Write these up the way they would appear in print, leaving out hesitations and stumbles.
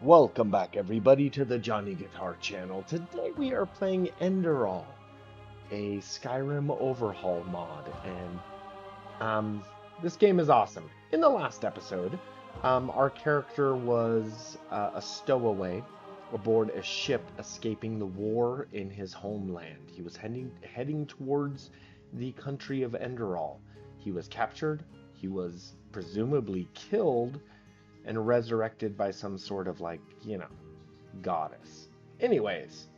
Welcome back, everybody, to the Johnny Guitar channel. Today we are playing Enderal, a Skyrim overhaul mod, and this game is awesome. In the last episode, our character was a stowaway aboard a ship escaping the war in his homeland. He was heading towards the country of Enderal. He was captured. He was presumably killed and resurrected by some sort of goddess. Anyways,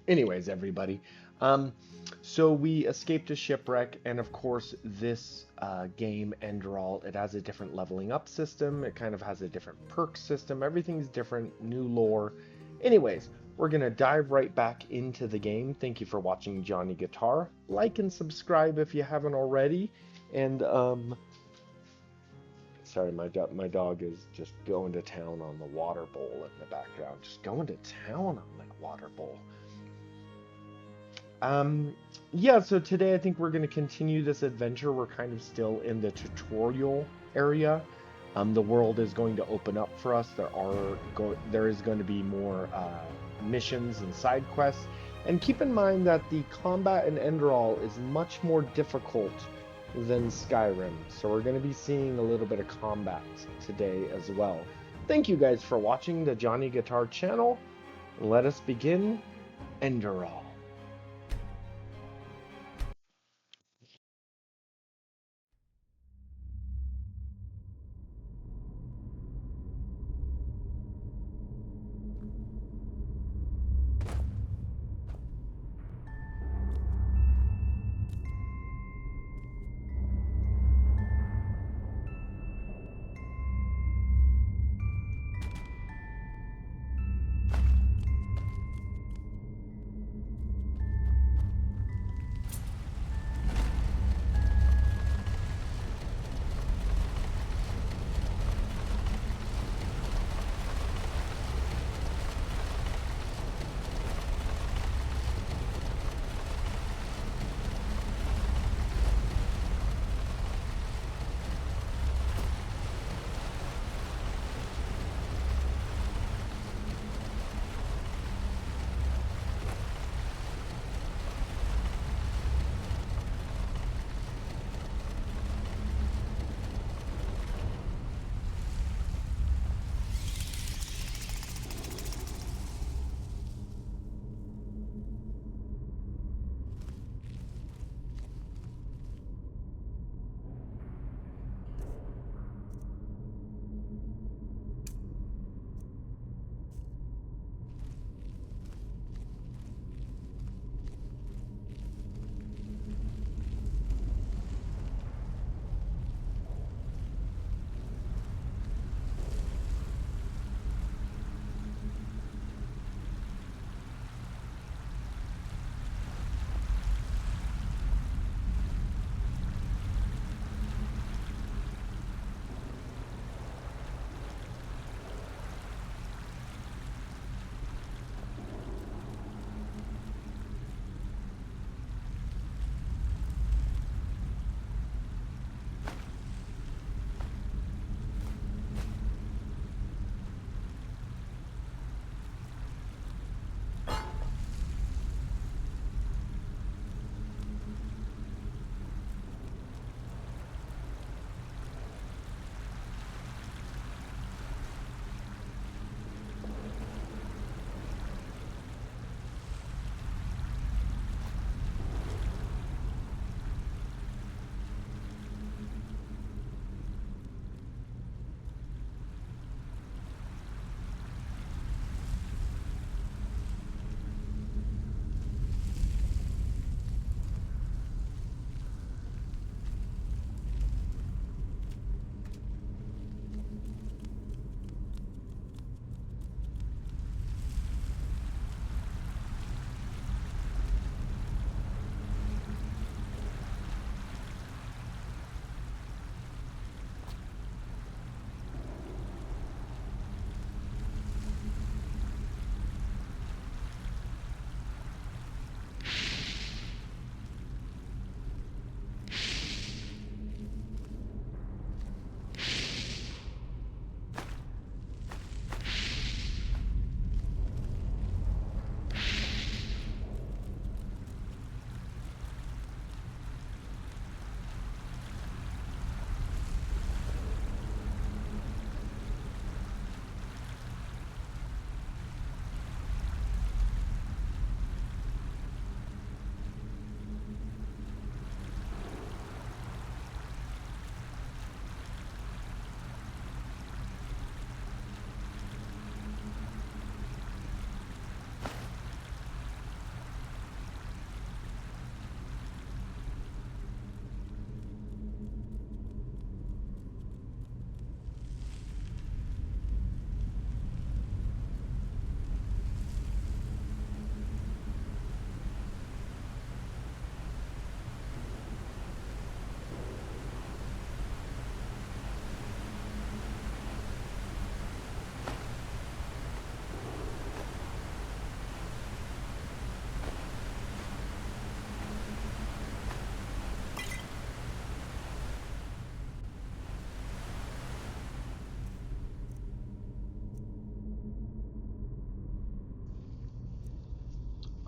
everybody. Um, so we escaped a shipwreck, and of course, this game, Enderal, it has a different leveling up system. It kind of has a different perk system. Everything's different, new lore. Anyways, we're gonna dive right back into the game. Thank you for watching Johnny Guitar. Like and subscribe if you haven't already. And sorry, my dog is just going to town on the water bowl in the background. Just going to town on the water bowl. Yeah, so today I think we're going to continue this adventure. We're kind of still in the tutorial area. The world is going to open up for us. There is going to be more missions and side quests. And keep in mind that the combat in Enderal is much more difficult than Skyrim. So we're going to be seeing a little bit of combat today as well. Thank you guys for watching the Johnny Guitar channel. Let us begin Enderal.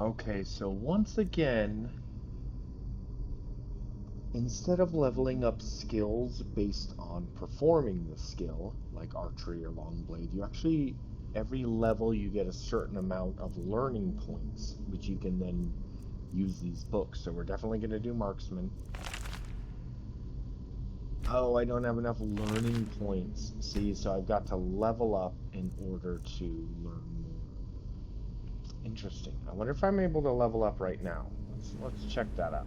Okay, so once again, instead of leveling up skills based on performing the skill, like archery or long blade, you actually, every level you get a certain amount of learning points, which you can then use these books. So we're definitely going to do marksman. Oh, I don't have enough learning points. See, so I've got to level up in order to learn more. Interesting. I wonder if I'm able to level up right now. Let's check that out.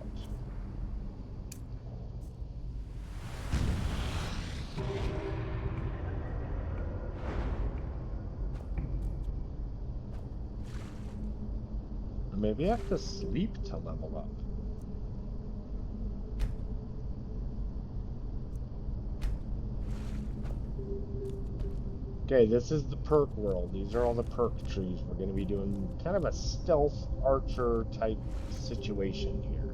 Maybe I have to sleep to level up. Okay, this is the perk world. These are all the perk trees. We're going to be doing kind of a stealth archer type situation here.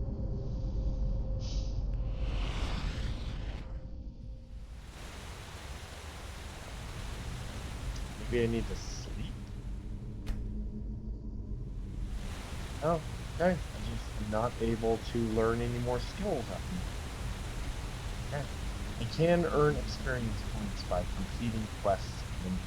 Maybe I need to sleep? Oh, okay. I'm just not able to learn any more skills. Okay. I can earn experience points by completing quests and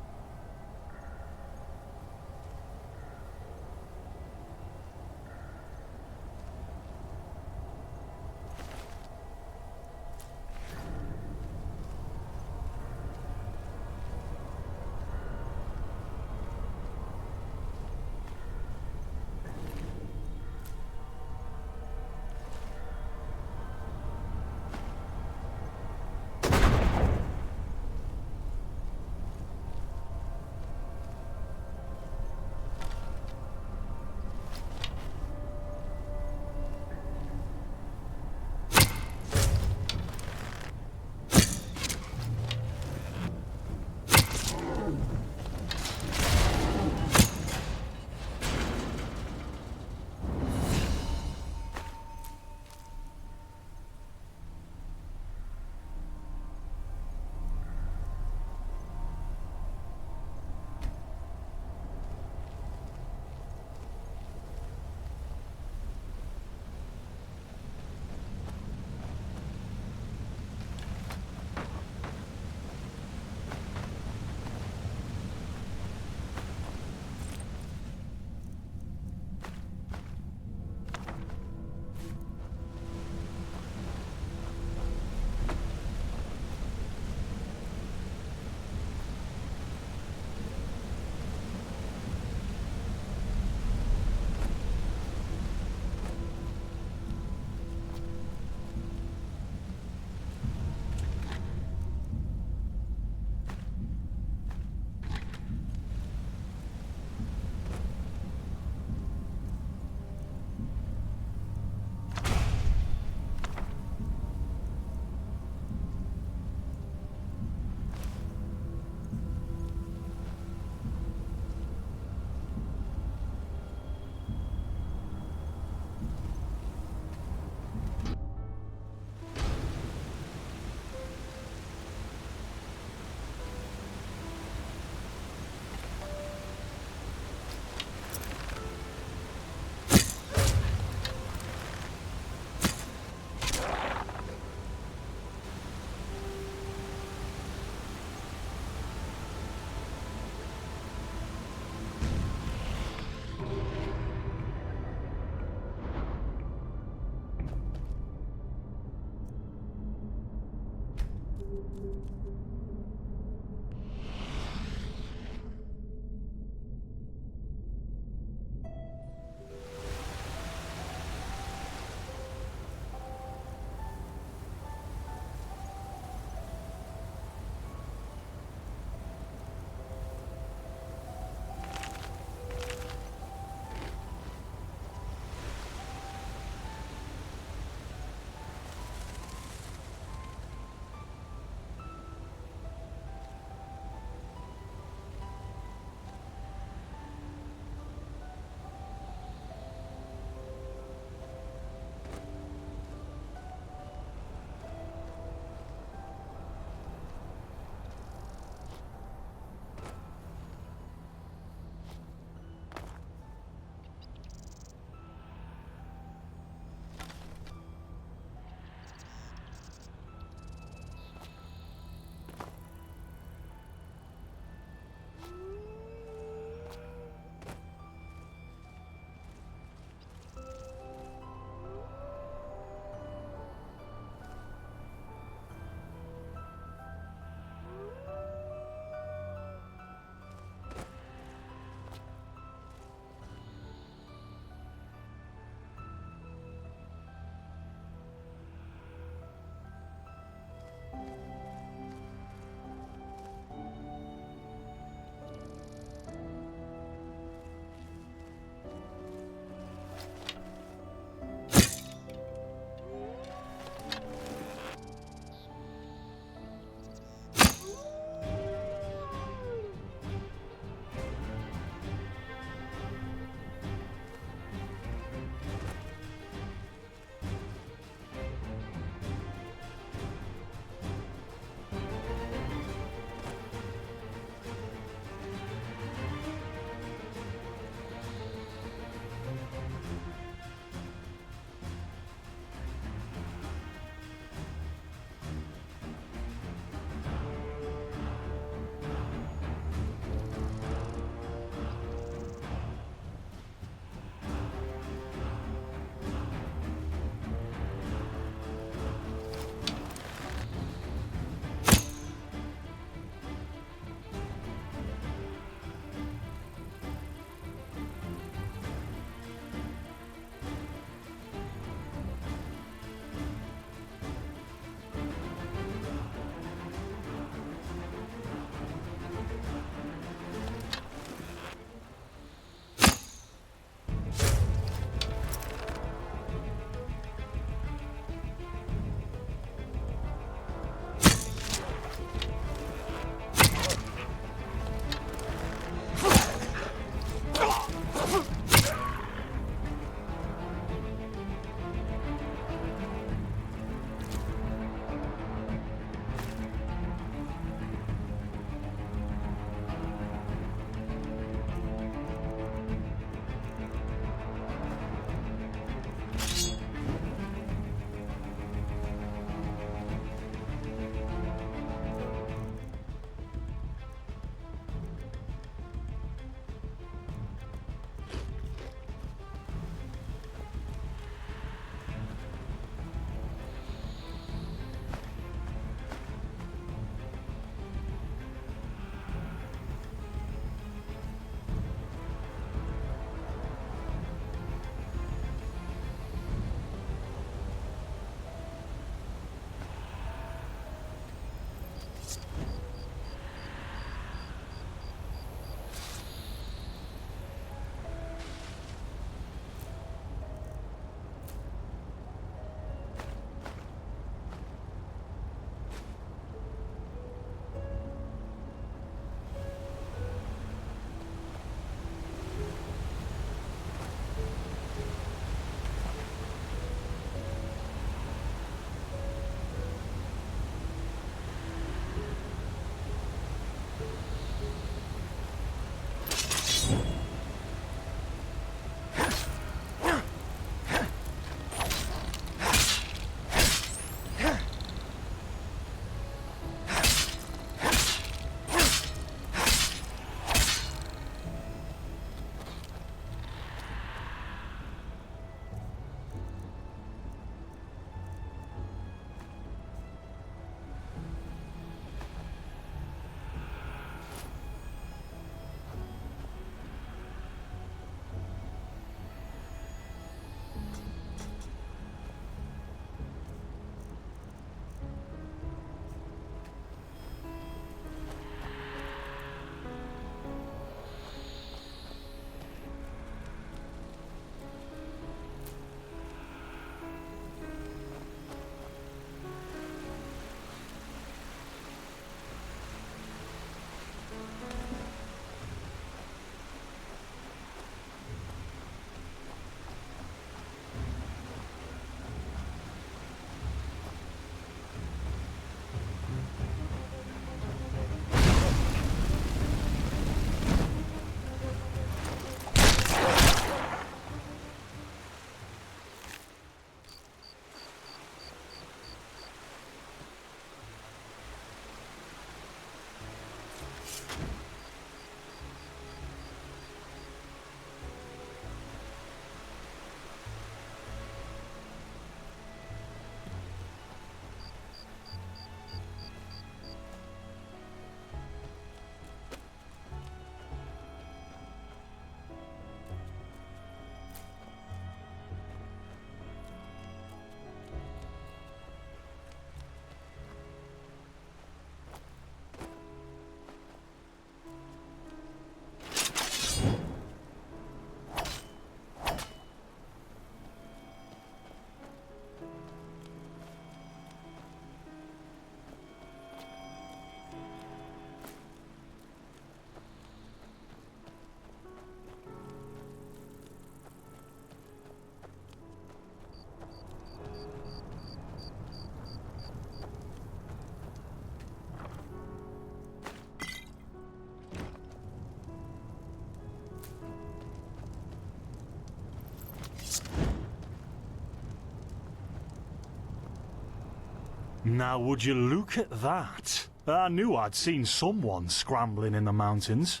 Now would you look at that? I knew I'd seen someone scrambling in the mountains.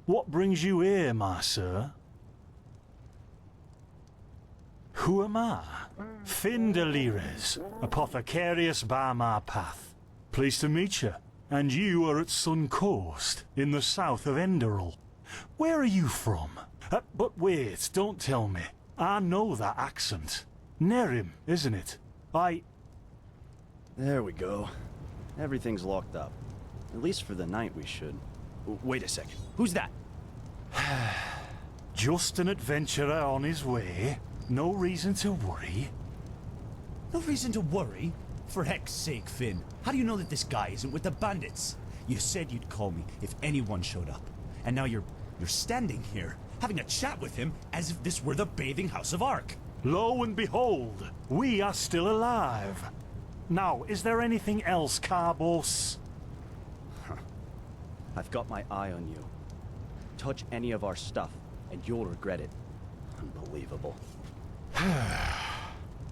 What brings you here, my sir? Who am I? Finn Delires, apothecarius by my path. Pleased to meet you. And you are at Sun Coast, in the south of Enderal. Where are you from? But wait, don't tell me. I know that accent. Nerim, isn't it? There we go. Everything's locked up. At least for the night we should. Wait a second. Who's that? Just an adventurer on his way. No reason to worry. No reason to worry? For heck's sake, Finn. How do you know that this guy isn't with the bandits? You said you'd call me if anyone showed up. And now you're standing here, having a chat with him as if this were the bathing house of Ark. Lo and behold, we are still alive. Now, is there anything else, Carbos? I've got my eye on you. Touch any of our stuff, and you'll regret it. Unbelievable.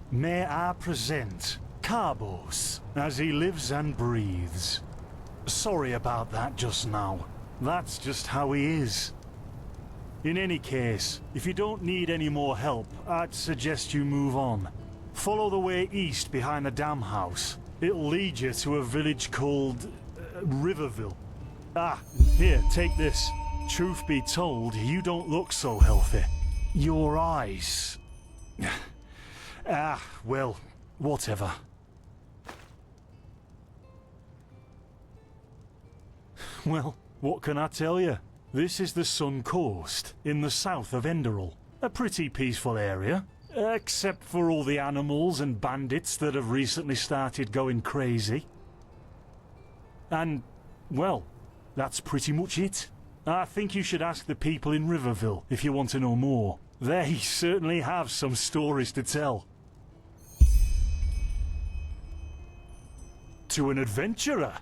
May I present Carbos, as he lives and breathes. Sorry about that just now. That's just how he is. In any case, if you don't need any more help, I'd suggest you move on. Follow the way east behind the dam house. It'll lead you to a village called Riverville. Ah, here, take this. Truth be told, you don't look so healthy. Your eyes... well, whatever. Well, what can I tell you? This is the Sun Coast, in the south of Enderal. A pretty peaceful area, except for all the animals and bandits that have recently started going crazy. And, well, that's pretty much it. I think you should ask the people in Riverville if you want to know more. They certainly have some stories to tell. To an adventurer?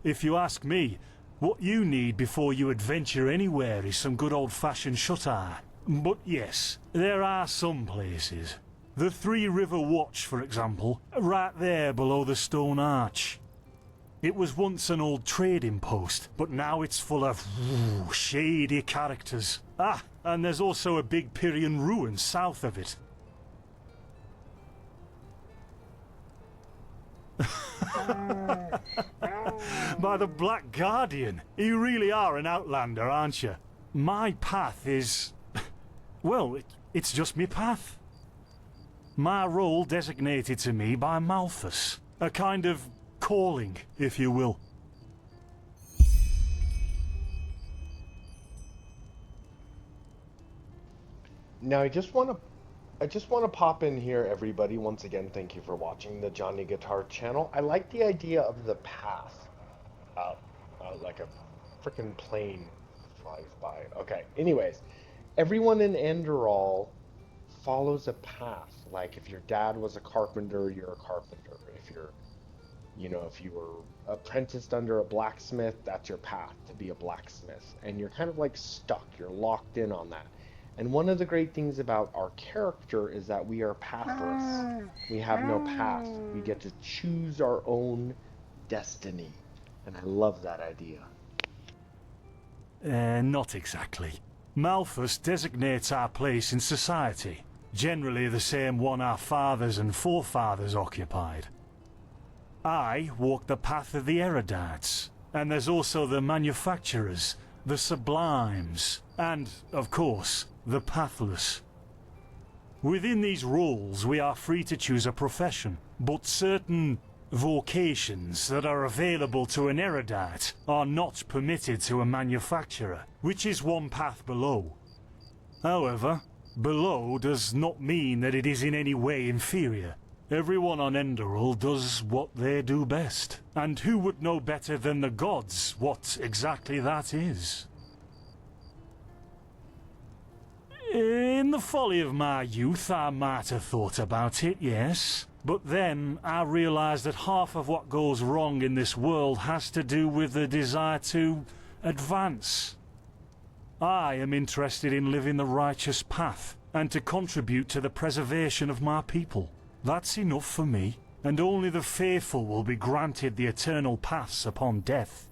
If you ask me, what you need before you adventure anywhere is some good old-fashioned shut-eye. But yes, there are some places. The Three River Watch, for example, right there below the stone arch. It was once an old trading post, but now it's full of shady characters. Ah, and there's also a big Pyrian ruin south of it. By the Black Guardian, you really are an outlander, aren't you? My path is... well, it's just me path. My role designated to me by Malthus. A kind of calling, if you will. Now, I just want to pop in here, everybody. Once again, thank you for watching the Johnny Guitar channel. I like the idea of the path. Like a freaking plane flies by. Okay, anyways, everyone in Enderal follows a path. Like, if your dad was a carpenter, you're a carpenter. If you're, if you were apprenticed under a blacksmith, that's your path, to be a blacksmith. And you're kind of like stuck. You're locked in on that. And one of the great things about our character is that we are pathless. We have no path. We get to choose our own destiny. And I love that idea. Not exactly. Malthus designates our place in society. Generally the same one our fathers and forefathers occupied. I walk the path of the erudites. And there's also the manufacturers, the sublimes, and, of course, the pathless. Within these roles, we are free to choose a profession, but certain vocations that are available to an erudite are not permitted to a manufacturer, which is one path below. However, below does not mean that it is in any way inferior. Everyone on Enderal does what they do best, and who would know better than the gods what exactly that is? In the folly of my youth, I might have thought about it, yes. But then I realized that half of what goes wrong in this world has to do with the desire to advance. I am interested in living the righteous path and to contribute to the preservation of my people. That's enough for me. and only the faithful will be granted the eternal paths upon death.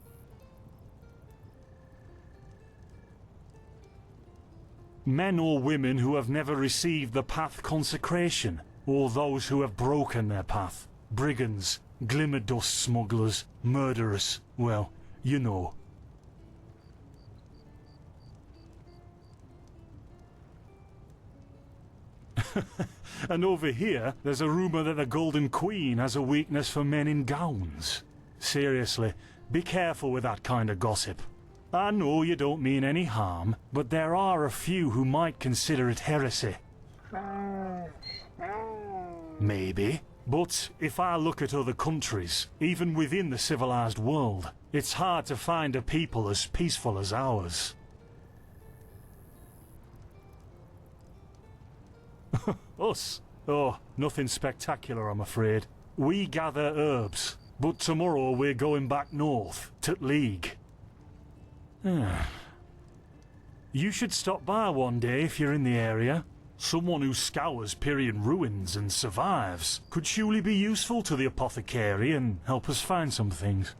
Men or women who have never received the path consecration, or those who have broken their path. Brigands, glimmer dust smugglers, murderers, well, you know. And over here, there's a rumour that the Golden Queen has a weakness for men in gowns. Seriously, be careful with that kind of gossip. I know you don't mean any harm, but there are a few who might consider it heresy. Maybe. But if I look at other countries, even within the civilized world, it's hard to find a people as peaceful as ours. Us? Oh, nothing spectacular, I'm afraid. We gather herbs, but tomorrow we're going back north, to League. You should stop by one day if you're in the area. Someone who scours Pyrian ruins and survives could surely be useful to the apothecary and help us find some things.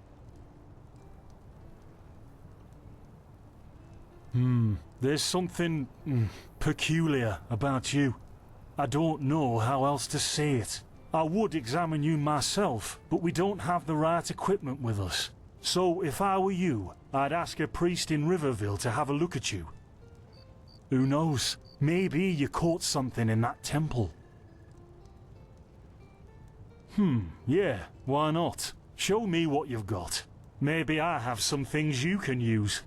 There's something peculiar about you. I don't know how else to say it. I would examine you myself, but we don't have the right equipment with us. So if I were you, I'd ask a priest in Riverville to have a look at you. Who knows? Maybe you caught something in that temple. Yeah, why not? Show me what you've got. Maybe I have some things you can use.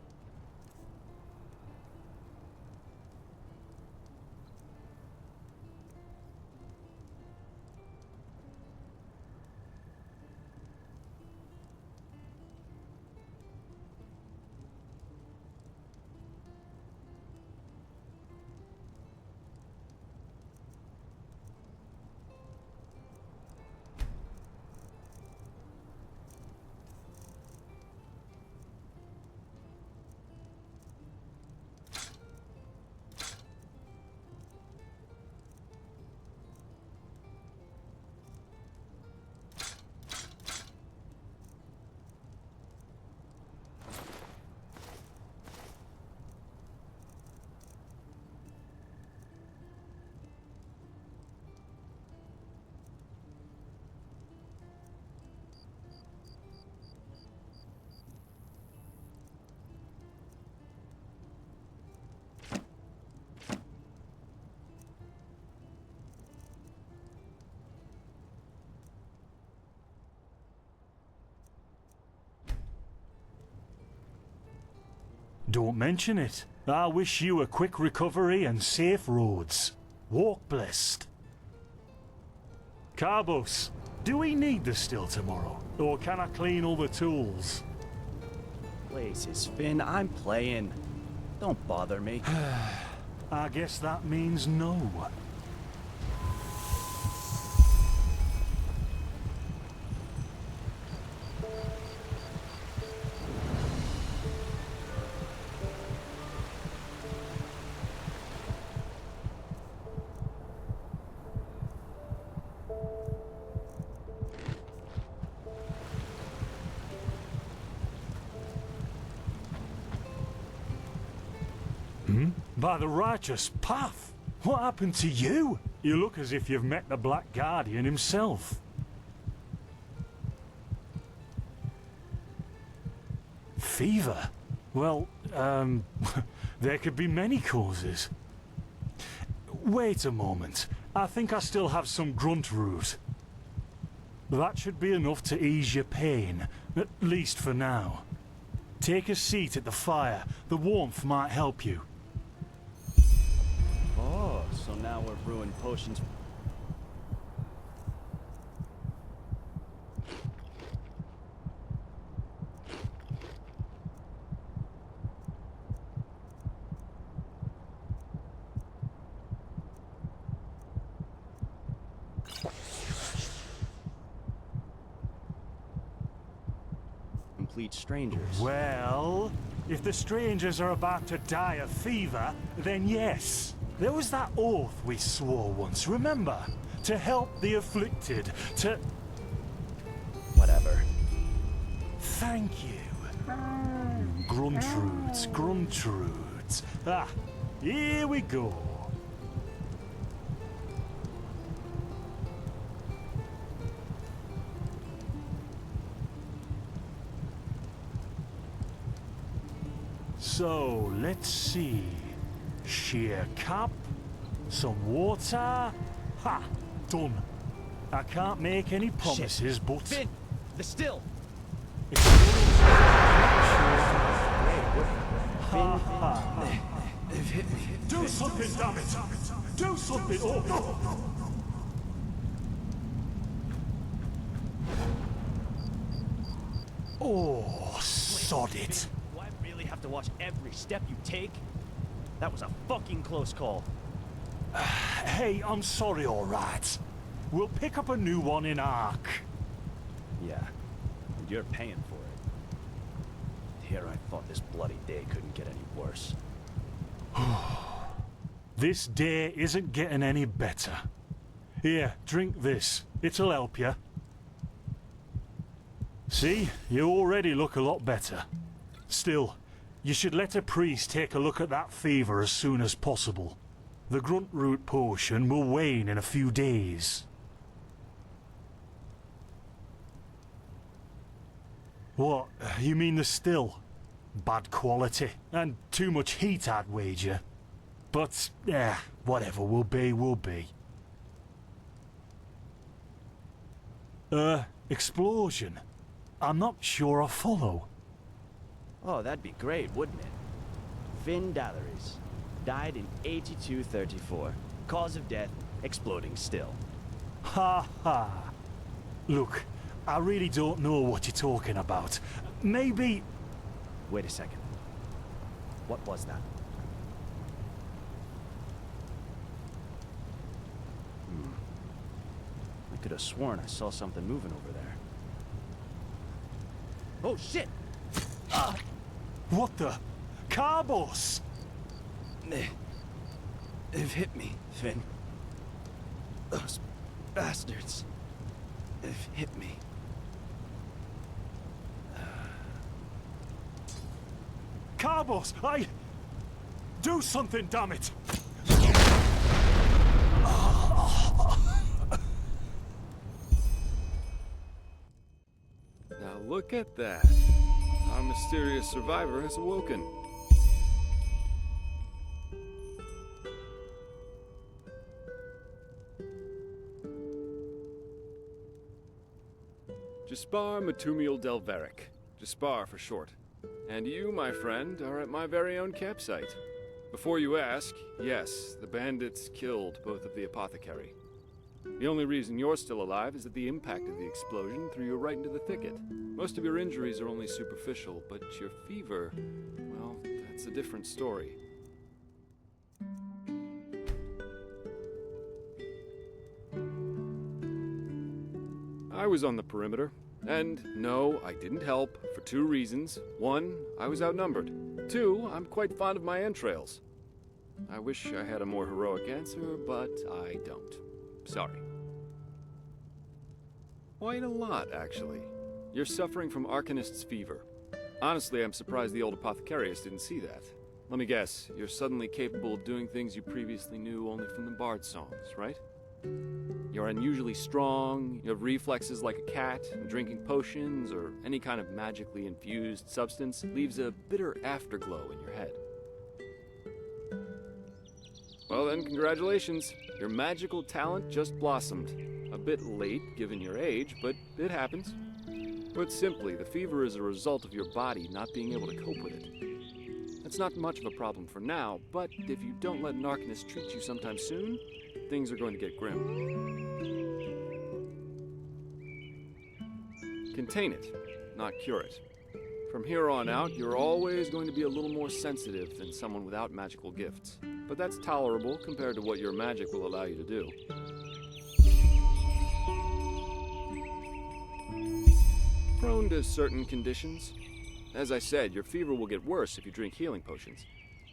Don't mention it. I wish you a quick recovery and safe roads. Walk blessed. Carbos, do we need the still tomorrow? Or can I clean all the tools? Places, Finn, I'm playing. Don't bother me. I guess that means no. By the righteous path? What happened to you? You look as if you've met the Black Guardian himself. Fever? Well, there could be many causes. Wait a moment. I think I still have some grunt root. That should be enough to ease your pain, at least for now. Take a seat at the fire. The warmth might help you. Oh, so now we're brewing potions. Complete strangers. Well, if the strangers are about to die of fever, then yes. There was that oath we swore once, remember? To help the afflicted, to... Thank you. Gruntroods, Gruntroods. Ah, here we go. So, let's see. Sheer cap, some water. Ha! Done. I can't make any promises, but... Finn! The still! It's do something, damn it! Do something! Oh, no! Oh, sod it! Do I really have to watch every step you take? That was a fucking close call. Hey, I'm sorry, alright. We'll pick up a new one in Ark. Yeah, and you're paying for it. Here I thought this bloody day couldn't get any worse. This day isn't getting any better. Here, drink this. It'll help you. See, you already look a lot better. Still, you should let a priest take a look at that fever as soon as possible. The grunt root potion will wane in a few days. What? You mean the still? Bad quality, and too much heat, I'd wager. But, whatever will be, will be. Explosion? I'm not sure I follow. Oh, that'd be great, wouldn't it? Finn Dalleries. Died in 8234. Cause of death, exploding still. Ha ha. Look, I really don't know what you're talking about. Maybe... Wait a second. What was that? I could have sworn I saw something moving over there. Oh, shit! What the? Carbos! They've hit me, Finn. Those bastards. They've hit me. Carbos, do something, damn it! Now look at that. Our mysterious survivor has awoken. Jaspar Matumiel Delveric. Jaspar for short. And you, my friend, are at my very own campsite. Before you ask, yes, the bandits killed both of the apothecary. The only reason you're still alive is that the impact of the explosion threw you right into the thicket. Most of your injuries are only superficial, but your fever, well, that's a different story. I was on the perimeter, and no, I didn't help, for two reasons. One, I was outnumbered. Two, I'm quite fond of my entrails. I wish I had a more heroic answer, but I don't. Sorry. Quite a lot, actually. You're suffering from Arcanist's fever. Honestly, I'm surprised the old apothecarius didn't see that. Let me guess, you're suddenly capable of doing things you previously knew only from the bard songs, right? You're unusually strong, you have reflexes like a cat, and drinking potions or any kind of magically infused substance leaves a bitter afterglow in your head. Well then, congratulations. Your magical talent just blossomed. A bit late, given your age, but it happens. Put simply, the fever is a result of your body not being able to cope with it. It's not much of a problem for now, but if you don't let an Arcanist treat you sometime soon, things are going to get grim. Contain it, not cure it. From here on out, you're always going to be a little more sensitive than someone without magical gifts. But that's tolerable compared to what your magic will allow you to do. Prone to certain conditions. As I said, your fever will get worse if you drink healing potions.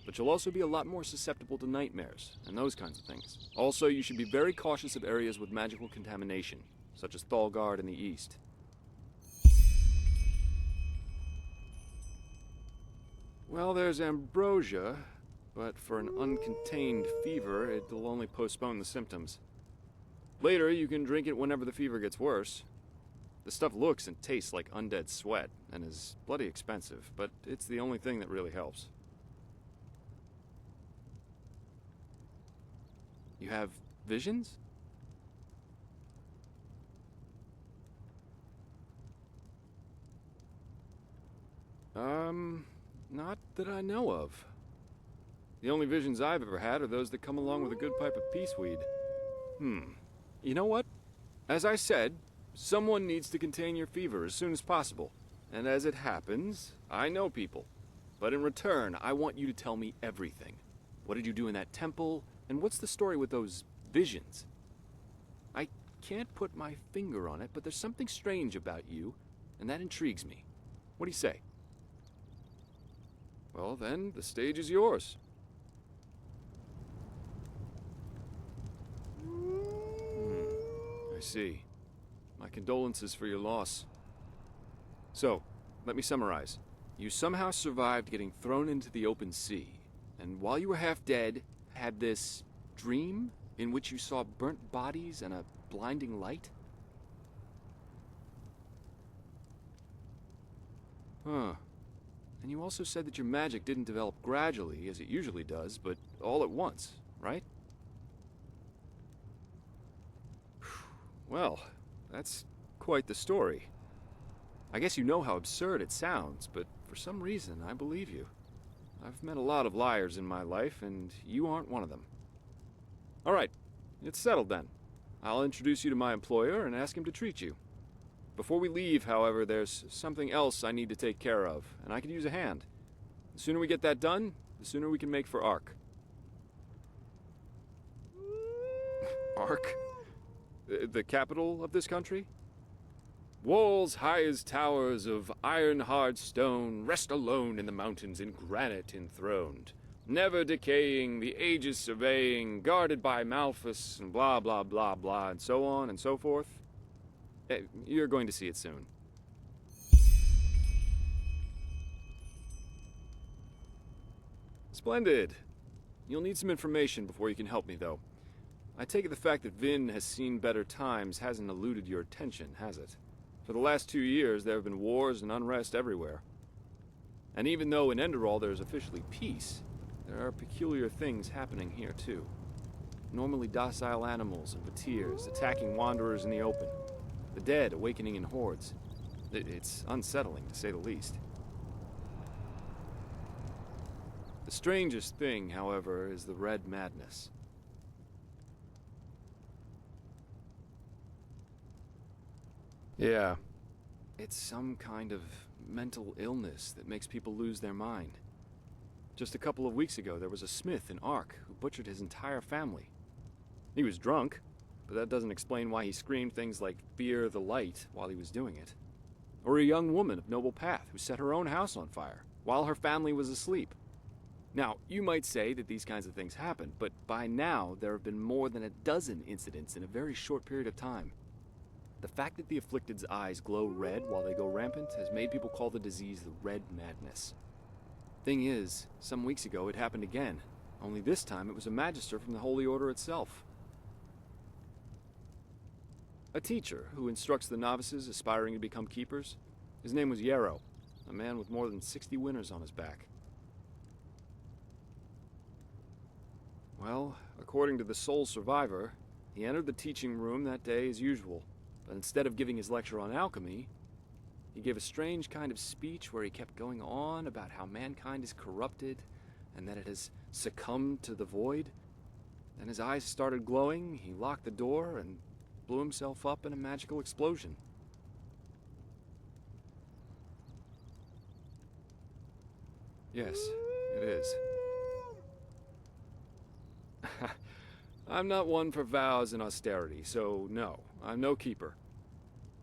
But you'll also be a lot more susceptible to nightmares and those kinds of things. Also, you should be very cautious of areas with magical contamination, such as Thalgard in the east. Well, there's ambrosia, but for an uncontained fever, it'll only postpone the symptoms. Later, you can drink it whenever the fever gets worse. The stuff looks and tastes like undead sweat, and is bloody expensive, but it's the only thing that really helps. You have visions? Not that I know of. The only visions I've ever had are those that come along with a good pipe of peaceweed. You know what? As I said, someone needs to contain your fever as soon as possible. And as it happens, I know people. But in return, I want you to tell me everything. What did you do in that temple? And what's the story with those visions? I can't put my finger on it, but there's something strange about you, and that intrigues me. What do you say? Well, then, the stage is yours. I see. My condolences for your loss. So, let me summarize. You somehow survived getting thrown into the open sea, and while you were half dead, had this dream in which you saw burnt bodies and a blinding light? Huh. And you also said that your magic didn't develop gradually, as it usually does, but all at once, right? Well, that's quite the story. I guess you know how absurd it sounds, but for some reason, I believe you. I've met a lot of liars in my life, and you aren't one of them. All right, it's settled then. I'll introduce you to my employer and ask him to treat you. Before we leave, however, there's something else I need to take care of, and I could use a hand. The sooner we get that done, the sooner we can make for Ark. Ark? The capital of this country? Walls high as towers of iron-hard stone rest alone in the mountains in granite enthroned, never decaying, the ages surveying, guarded by Malphus, and blah blah blah blah, and so on and so forth. You're going to see it soon. Splendid. You'll need some information before you can help me, though. I take it the fact that Vin has seen better times hasn't eluded your attention, has it? For the last 2 years, there have been wars and unrest everywhere. And even though in Enderal there is officially peace, there are peculiar things happening here, too. Normally docile animals and Vatirs attacking wanderers in the open. The dead awakening in hordes. It's unsettling, to say the least. The strangest thing, however, is the Red Madness. Yeah. It's some kind of mental illness that makes people lose their mind. Just a couple of weeks ago, there was a smith in Ark who butchered his entire family. He was drunk, but that doesn't explain why he screamed things like "Fear the light" while he was doing it. Or a young woman of noble path who set her own house on fire while her family was asleep. Now, you might say that these kinds of things happen, but by now there have been more than a dozen incidents in a very short period of time. The fact that the afflicted's eyes glow red while they go rampant has made people call the disease the Red Madness. Thing is, some weeks ago it happened again, only this time it was a magister from the Holy Order itself. A teacher who instructs the novices aspiring to become keepers. His name was Yarrow, a man with more than 60 winters on his back. Well, according to the sole survivor, he entered the teaching room that day as usual, but instead of giving his lecture on alchemy, he gave a strange kind of speech where he kept going on about how mankind is corrupted and that it has succumbed to the void. Then his eyes started glowing, he locked the door, and blew himself up in a magical explosion. Yes, it is. I'm not one for vows and austerity, so no, I'm no keeper.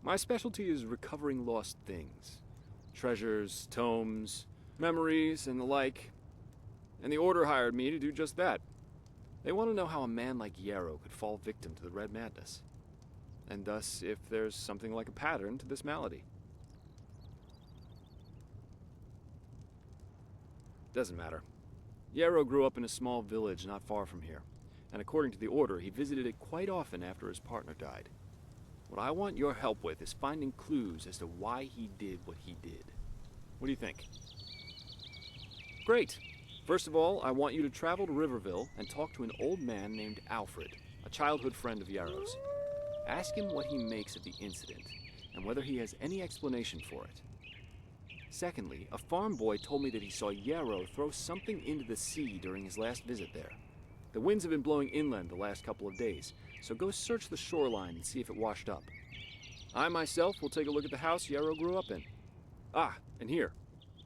My specialty is recovering lost things. Treasures, tomes, memories, and the like. And the Order hired me to do just that. They want to know how a man like Yarrow could fall victim to the Red Madness. And thus, if there's something like a pattern to this malady. Doesn't matter. Yarrow grew up in a small village not far from here, and according to the Order, he visited it quite often after his partner died. What I want your help with is finding clues as to why he did what he did. What do you think? Great! First of all, I want you to travel to Riverville and talk to an old man named Alfred, a childhood friend of Yarrow's. Ask him what he makes of the incident, and whether he has any explanation for it. Secondly, a farm boy told me that he saw Yarrow throw something into the sea during his last visit there. The winds have been blowing inland the last couple of days, so go search the shoreline and see if it washed up. I myself will take a look at the house Yarrow grew up in. Ah, and here.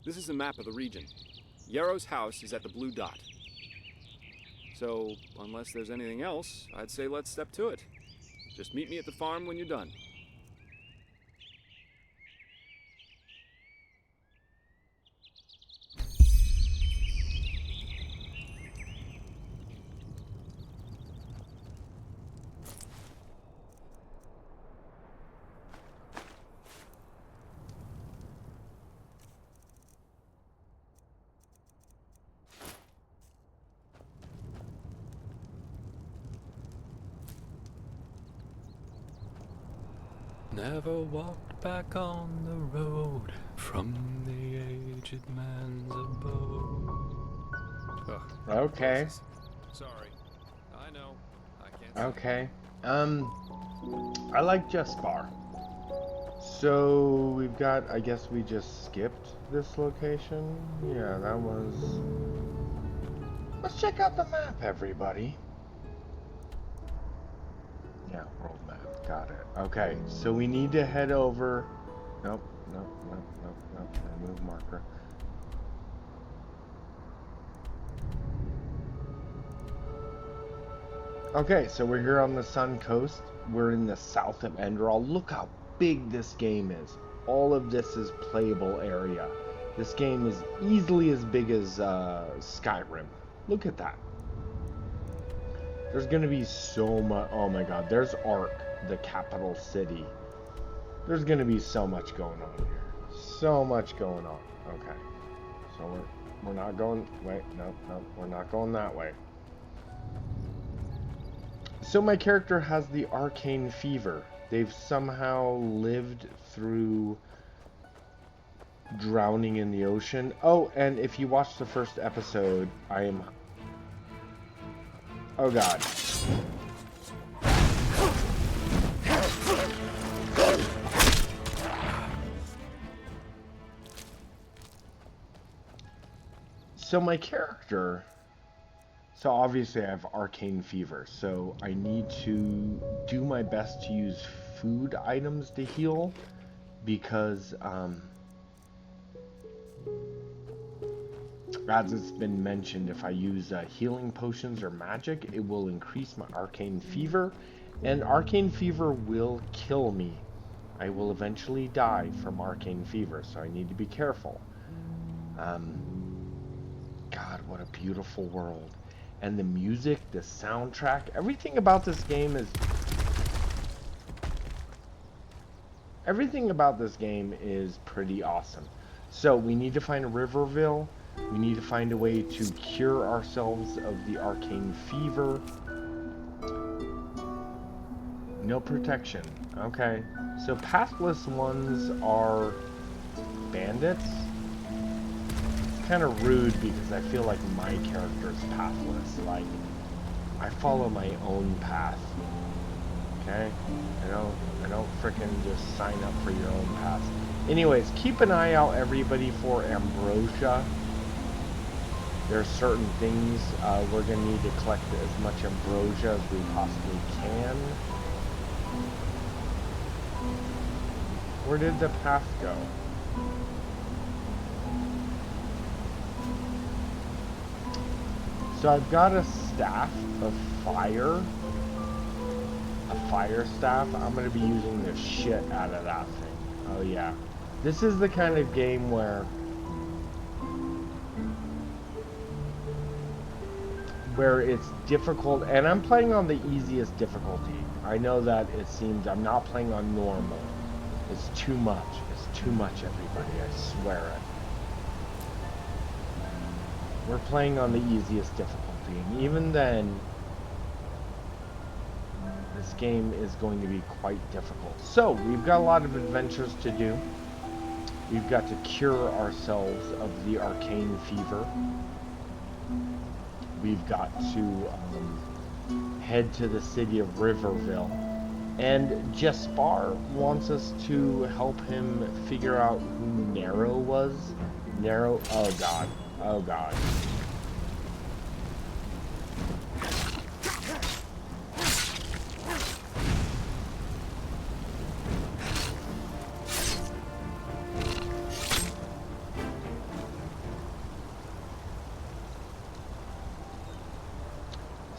This is a map of the region. Yarrow's house is at the blue dot. So, unless there's anything else, I'd say let's step to it. Just meet me at the farm when you're done. Never walked back on the road from the aged man's abode. Ugh, Okay. sorry. I know. I can't sing. Okay. I like Jespar. So we've got, I guess we just skipped this location. Yeah, that was... Let's check out the map, everybody. Yeah, world map. Got it. Okay, so we need to head over... Nope. Remove marker. Okay, so we're here on the Sun Coast. We're in the south of Enderal. Look how big this game is. All of this is playable area. This game is easily as big as Skyrim. Look at that. There's gonna be so much. Oh my god, there's Ark, the capital city. There's gonna be so much going on here. So much going on. Okay, so we're not going. Wait, no, we're not going that way. So my character has the arcane fever. They've somehow lived through drowning in the ocean. Oh, and if you watch the first episode, I am... Oh god. So my character... So obviously I have arcane fever, so I need to do my best to use food items to heal, because as it's been mentioned, if I use healing potions or magic, it will increase my arcane fever, and arcane fever will kill me. I will eventually die from arcane fever, so I need to be careful. God, what a beautiful world. And the music, the soundtrack, everything about this game is... Everything about this game is pretty awesome. So we need to find a Riverville. We need to find a way to cure ourselves of the arcane fever. No protection. Okay. So pathless ones are bandits. Kind of rude because I feel like my character is pathless. Like, I follow my own path. Okay? I don't frickin' just sign up for your own path. Anyways, keep an eye out, everybody, for ambrosia. There's certain things we're gonna need to collect as much ambrosia as we possibly can. Where did the path go? So I've got a staff of fire. A fire staff. I'm going to be using the shit out of that thing. Oh yeah. This is the kind of game where it's difficult, and I'm playing on the easiest difficulty. I know that it seems I'm not playing on normal. It's too much. It's too much, everybody. I swear it. we're playing on the easiest difficulty, and even then, this game is going to be quite difficult. So, we've got a lot of adventures to do. We've got to cure ourselves of the arcane fever. We've got to head to the city of Riverville. And Jespar wants us to help him figure out who Nero was. Nero, oh god, oh god.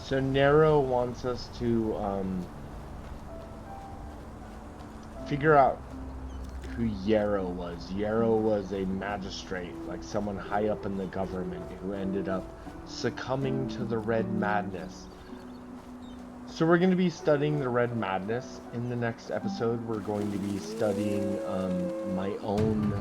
So Nero wants us to figure out who Yarrow was. Yarrow was a magistrate, like someone high up in the government who ended up succumbing to the Red Madness. So we're going to be studying the Red Madness. In the next episode, we're going to be studying my own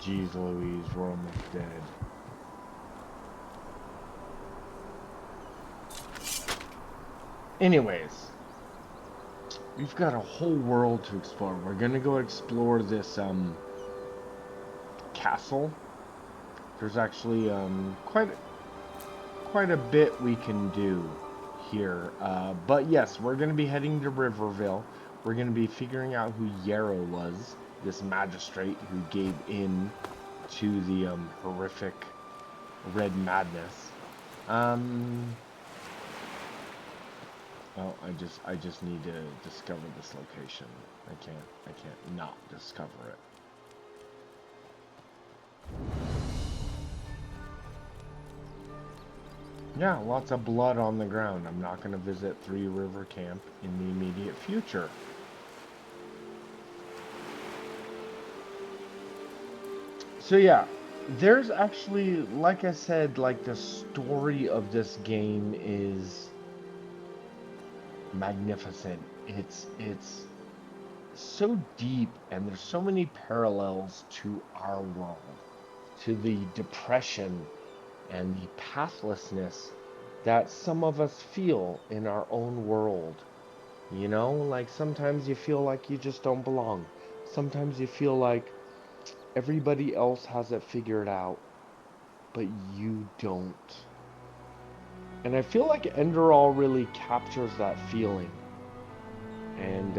Jeez Louise, we're almost dead. Anyways, we've got a whole world to explore. We're gonna go explore this castle. There's actually quite a bit we can do here. But yes, we're gonna be heading to Riverville. We're gonna be figuring out who Yarrow was, this magistrate who gave in to the horrific Red Madness. Oh, I just need to discover this location. I can't not discover it. Yeah, lots of blood on the ground. I'm not going to visit Three River Camp in the immediate future. So yeah, there's actually, like I said, like the story of this game is magnificent. It's so deep, and there's so many parallels to our world, to the depression and the pathlessness that some of us feel in our own world. You know, like sometimes you feel like you just don't belong. Sometimes you feel like everybody else has it figured out, but you don't. And I feel like Enderal really captures that feeling. And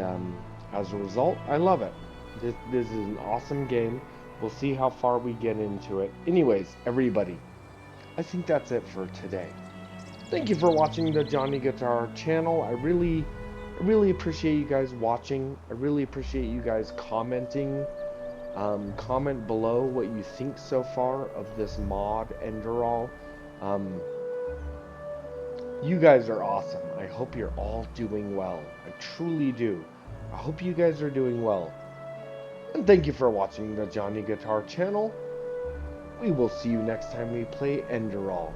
as a result, I love it. This is an awesome game. We'll see how far we get into it. Anyways, everybody, I think that's it for today. Thank you for watching the Johnny Guitar channel. I really appreciate you guys watching. I really appreciate you guys commenting. Comment below what you think so far of this mod, Enderal. You guys are awesome. I hope you're all doing well. I truly do. I hope you guys are doing well. And thank you for watching the Johnny Guitar channel. We will see you next time we play Enderal.